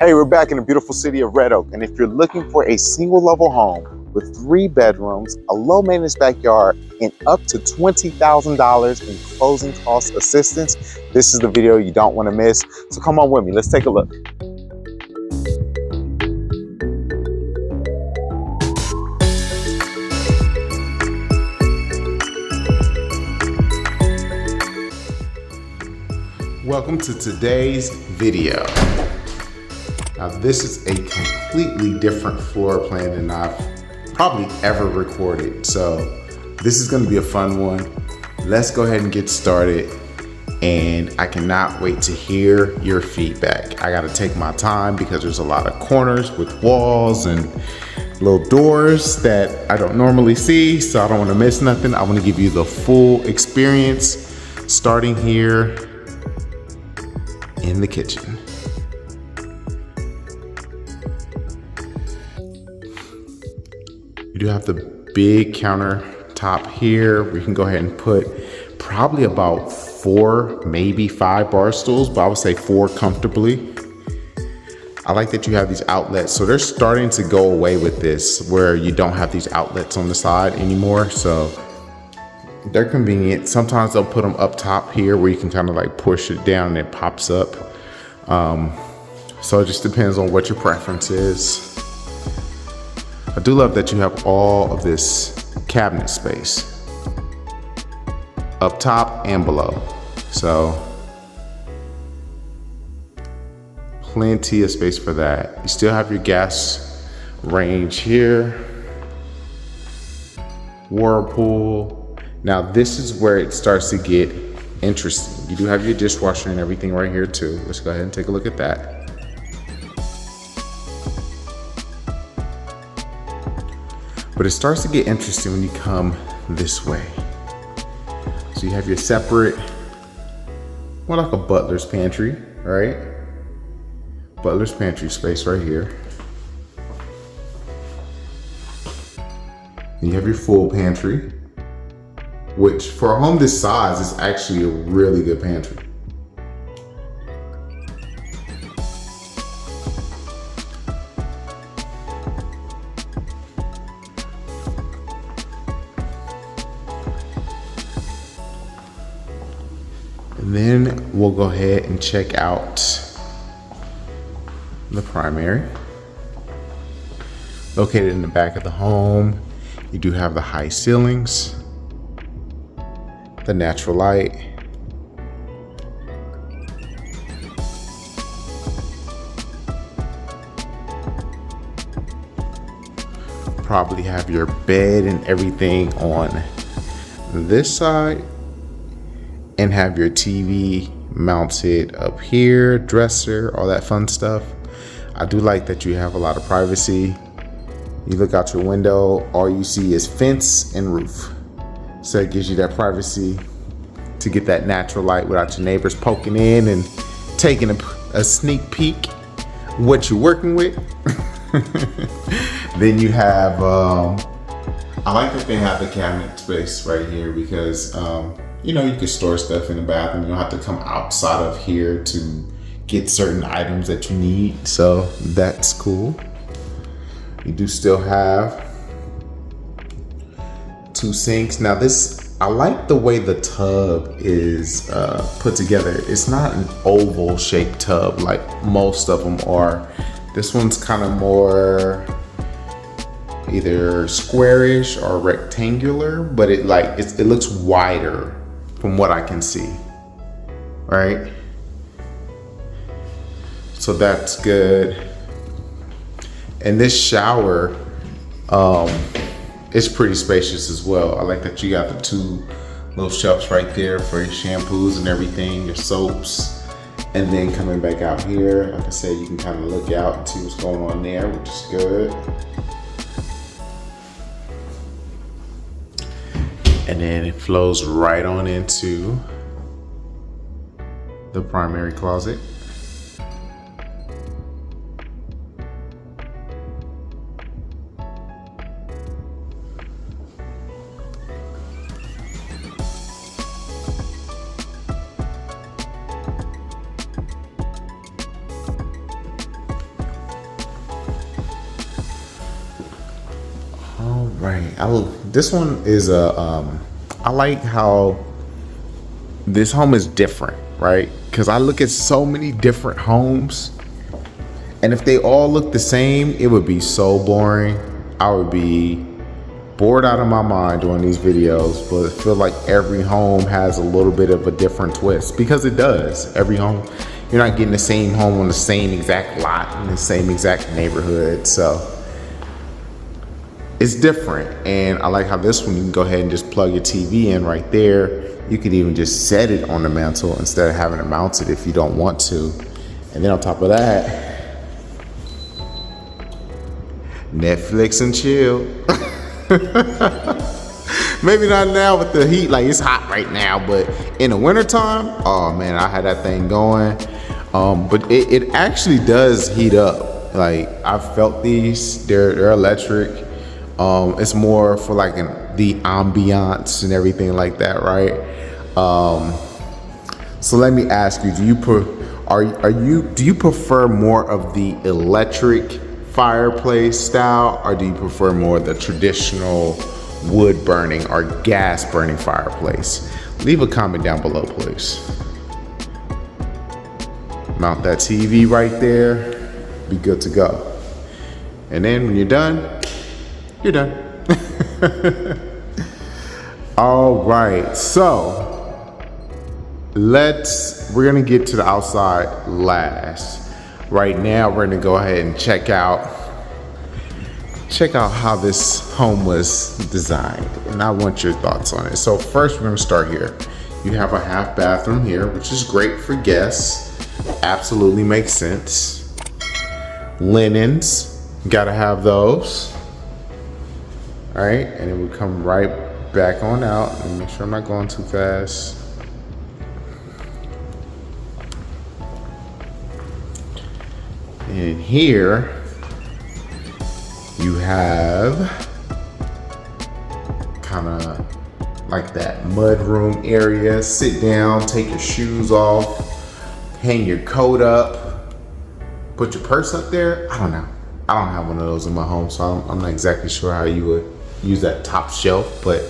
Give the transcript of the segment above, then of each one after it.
Hey, we're back in the beautiful city of Red Oak, and if you're looking for a single level home with 3 bedrooms, a low maintenance backyard, and up to $20,000 in closing cost assistance, this is the video you don't want to miss. So come on with me, let's take a look. Welcome to today's video. Now this is a completely different floor plan than I've probably ever recorded. So this is gonna be a fun one. Let's go ahead and get started. And I cannot wait to hear your feedback. I gotta take my time because there's a lot of corners with walls and little doors that I don't normally see. So I don't wanna miss nothing. I wanna give you the full experience starting here in the kitchen. You do have the big countertop here. We can go ahead and put probably about 4, maybe 5 bar stools, but I would say 4 comfortably. I like that you have these outlets. So they're starting to go away with this where you don't have these outlets on the side anymore. So they're convenient. Sometimes they'll put them up top here where you can kind of like push it down and it pops up. So it just depends on what your preference is. I do love that you have all of this cabinet space up top and below. So plenty of space for that. You still have your gas range here. Whirlpool. Now this is where it starts to get interesting. You do have your dishwasher and everything right here too. Let's go ahead and take a look at that. But it starts to get interesting when you come this way. So you have your separate, more like a butler's pantry, right? Butler's pantry space right here. And you have your full pantry, which for a home this size is actually a really good pantry. And then we'll go ahead and check out the primary. Located in the back of the home, you do have the high ceilings, the natural light, probably have your bed and everything on this side, and have your TV mounted up here, dresser, all that fun stuff. I do like that you have a lot of privacy. You look out your window, all you see is fence and roof. So it gives you that privacy to get that natural light without your neighbors poking in and taking a sneak peek what you're working with. Then you have, I like that they have the cabinet space right here because, you know, you can store stuff in the bathroom. You don't have to come outside of here to get certain items that you need. So that's cool. You do still have 2 sinks. Now this, I like the way the tub is put together. It's not an oval shaped tub like most of them are. This one's kind of more either squarish or rectangular, but it looks wider from what I can see, right? So that's good. And this shower is pretty spacious as well. I like that you got the 2 little shelves right there for your shampoos and everything, your soaps. And then coming back out here, like I said, you can kind of look out and see what's going on there, which is good. And then it flows right on into the primary closet. Right. This one is I like how this home is different, right? Because I look at so many different homes, and if they all look the same, it would be so boring. I would be bored out of my mind doing these videos, but I feel like every home has a little bit of a different twist, because it does. Every home, you're not getting the same home on the same exact lot in the same exact neighborhood, so it's different. And I like how this one, you can go ahead and just plug your TV in right there. You could even just set it on the mantle instead of having it mounted if you don't want to. And then on top of that, Netflix and chill. Maybe not now with the heat, like it's hot right now, but in the wintertime, oh man, I had that thing going. But it actually does heat up. Like, I've felt these, they're electric. It's more for like the ambiance and everything like that, right? So let me ask you: do you prefer more of the electric fireplace style, or do you prefer more the traditional wood burning or gas burning fireplace? Leave a comment down below, please. Mount that TV right there. Be good to go. And then when you're done, you're done. All right, so we're gonna get to the outside last. Right now, we're gonna go ahead and check out how this home was designed, and I want your thoughts on it. So first, we're gonna start here. You have a half bathroom here, which is great for guests. Absolutely makes sense. Linens, gotta have those. All right, and then we come right back on out. Let me make sure I'm not going too fast. And here you have kind of like that mud room area. Sit down, take your shoes off, hang your coat up, put your purse up there. I don't know. I don't have one of those in my home, so I'm not exactly sure how you would use that top shelf, but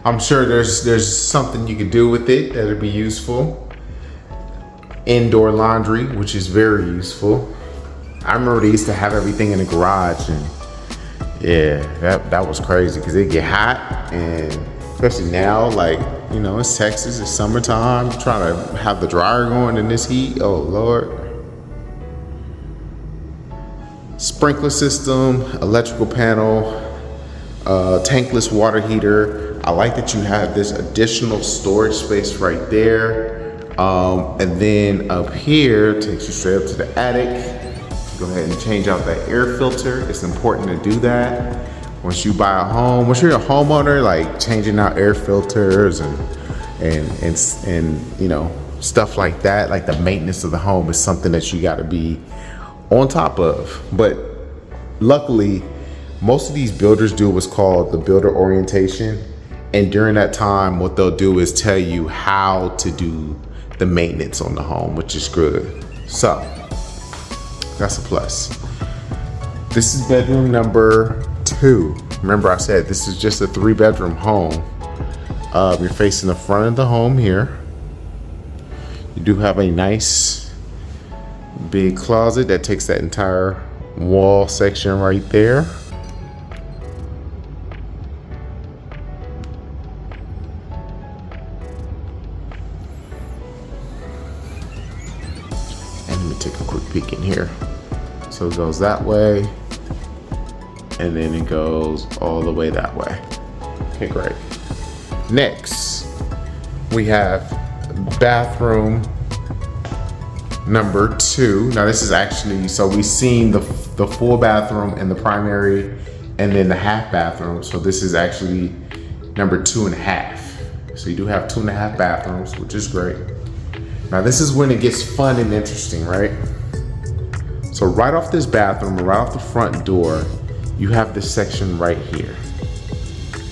I'm sure there's something you could do with it that'd be useful. Indoor laundry, which is very useful. I remember they used to have everything in the garage, and yeah, that was crazy because it get hot, and especially now, like, you know, it's Texas, it's summertime, trying to have the dryer going in this heat. Oh Lord. Sprinkler system, electrical panel, tankless water heater. I like that you have this additional storage space right there. And then up here takes you straight up to the attic. Go ahead and change out that air filter. It's important to do that. Once you buy a home, once you're a homeowner, like changing out air filters and you know, stuff like that, like the maintenance of the home is something that you gotta be on top of. But luckily, most of these builders do what's called the builder orientation. And during that time, what they'll do is tell you how to do the maintenance on the home, which is good. So that's a plus. This is bedroom number 2. Remember I said this is just a 3-bedroom home. You're facing the front of the home here. You do have a nice big closet that takes that entire wall section right there. And let me take a quick peek in here. So it goes that way, and then it goes all the way that way. Okay, great. Next, we have bathroom number 2. Now this is actually, so we've seen the full bathroom and the primary, and then the half bathroom. So this is actually number 2.5. So you do have 2.5 bathrooms, which is great. Now this is when it gets fun and interesting, right? So right off this bathroom, right off the front door, you have this section right here.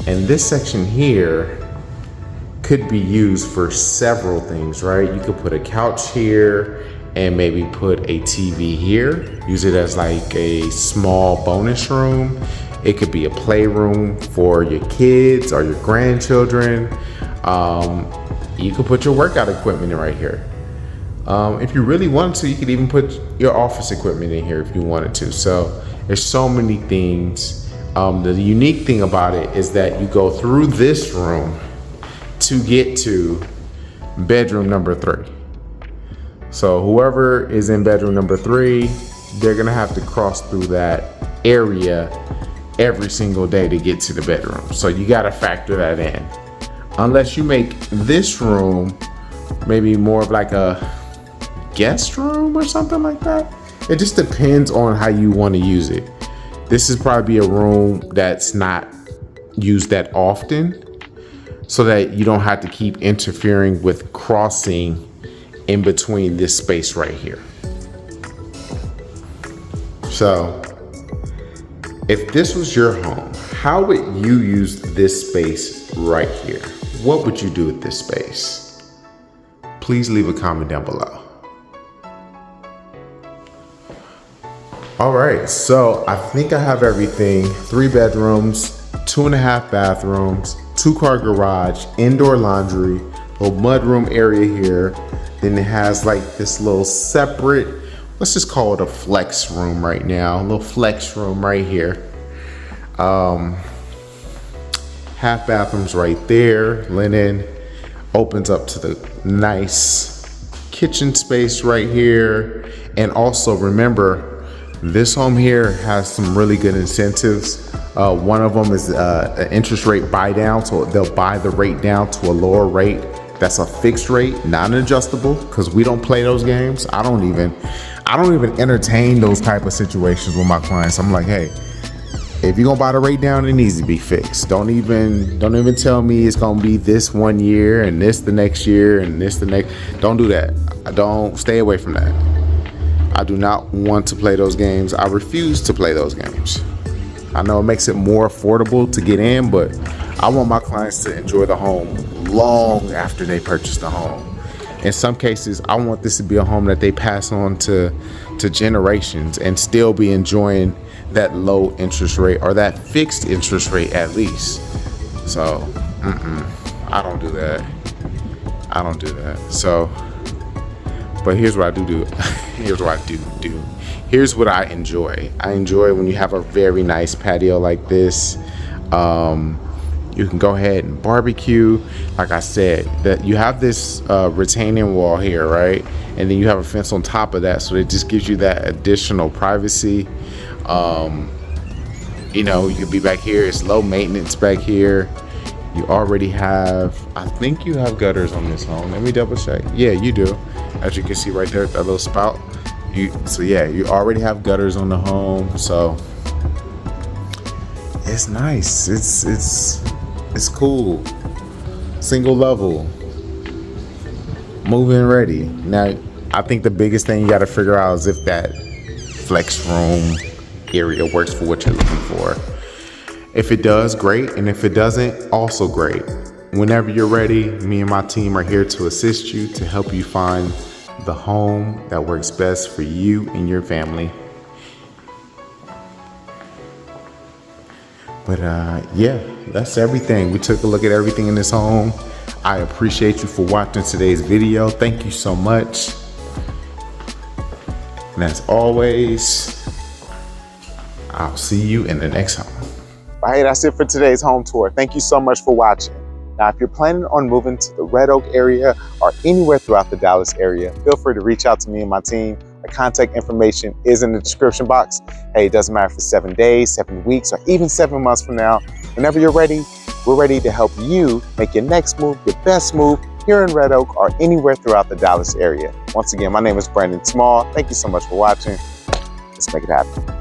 And this section here could be used for several things, right? You could put a couch here and maybe put a TV here. Use it as like a small bonus room. It could be a playroom for your kids or your grandchildren. You could put your workout equipment in right here. If you really wanted to, you could even put your office equipment in here if you wanted to. So there's so many things. The unique thing about it is that you go through this room to get to bedroom number 3. So whoever is in bedroom number 3, they're gonna have to cross through that area every single day to get to the bedroom. So you gotta factor that in. Unless you make this room maybe more of like a guest room or something like that. It just depends on how you want to use it. This is probably a room that's not used that often, so that you don't have to keep interfering with crossing in between this space right here. So if this was your home, how would you use this space right here? What would you do with this space? Please leave a comment down below. All right, so I think I have everything. 3 bedrooms, 2.5 bathrooms, 2-car garage, indoor laundry, little mudroom area here. Then it has like this little separate, let's just call it a flex room right now. A little flex room right here. Half bathrooms right there, linen. Opens up to the nice kitchen space right here. And also remember, this home here has some really good incentives. One of them is an interest rate buy down, so they'll buy the rate down to a lower rate. That's a fixed rate, not an adjustable, because we don't play those games. I don't even entertain those type of situations with my clients. I'm like, hey, if you're gonna buy the rate down, it needs to be fixed. Don't even tell me it's gonna be this one year and this the next year and this the next. Don't do that. Don't stay away from that. I do not want to play those games. I refuse to play those games. I know it makes it more affordable to get in, but I want my clients to enjoy the home long after they purchase the home. In some cases, I want this to be a home that they pass on to generations and still be enjoying that low interest rate or that fixed interest rate at least. So, I don't do that. I don't do that. So, but here's what I do. Here's what I do. Here's what I enjoy. I enjoy when you have a very nice patio like this. You can go ahead and barbecue. Like I said, that you have this retaining wall here, right? And then you have a fence on top of that, so it just gives you that additional privacy. You know, you could be back here. It's low maintenance back here. You already have, I think you have gutters on this home. Let me double check. Yeah, you do. As you can see right there, that little spout. So yeah, you already have gutters on the home. So it's nice. It's cool. Single level. Move-in ready. Now, I think the biggest thing you got to figure out is if that flex room area works for what you're looking for. If it does, great. And if it doesn't, also great. Whenever you're ready, me and my team are here to assist you, to help you find the home that works best for you and your family. But yeah, that's everything. We took a look at everything in this home. I appreciate you for watching today's video. Thank you so much. And as always, I'll see you in the next home. All right, that's it for today's home tour. Thank you so much for watching. Now, if you're planning on moving to the Red Oak area or anywhere throughout the Dallas area, feel free to reach out to me and my team. My contact information is in the description box. Hey, it doesn't matter if it's 7 days, 7 weeks, or even 7 months from now. Whenever you're ready, we're ready to help you make your next move, your best move here in Red Oak or anywhere throughout the Dallas area. Once again, my name is Brandon Small. Thank you so much for watching. Let's make it happen.